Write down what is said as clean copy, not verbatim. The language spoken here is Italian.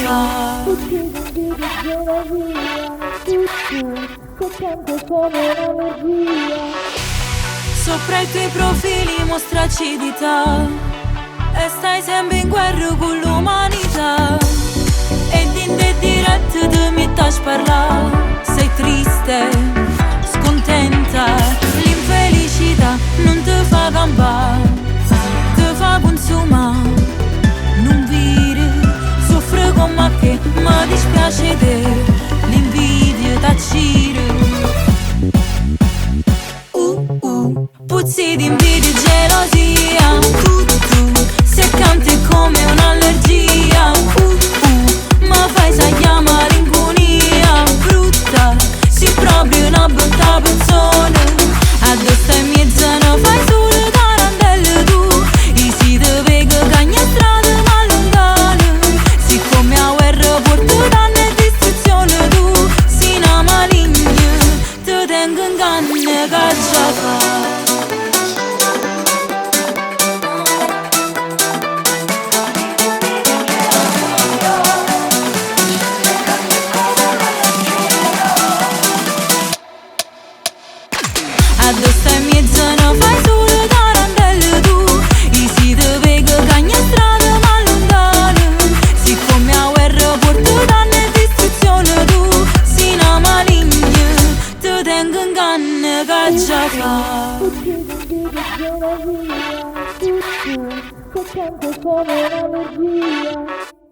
fa. Uccidi di gelosia, che canto come un'allergia. Sopra i tuoi profili mostra acidità e stai sempre in guerra con l'umanità. E in te diretto tu mi taci parlare. Sei triste, scontenta, l'infelicità non ti fa campare, ti fa consumare. Non vire, soffre con me che mi dispiace te, l'invidia t'accira. Puzzi di invidia e gelosia, tu se canti come un'allergia. Ma fai sai chiamare malinconia brutta, sei proprio una brutta persona. Addosso in mezzo non fai solo tarantelle tu, e si te vega cagna strada ma lontana. Siccome a guerra porta danno e distruzione, tu sei una maligna, ti tengo in canna caccia fa. Addosso in mezzo non fai solo tarantelle tu, e si te vega cagna strada ma lontana. Siccome a guerra porta danno e distruzione, tu sei una maligna, ti tengo in canna caccia fa. Uccidi di gelosia, che canto come un'allergia.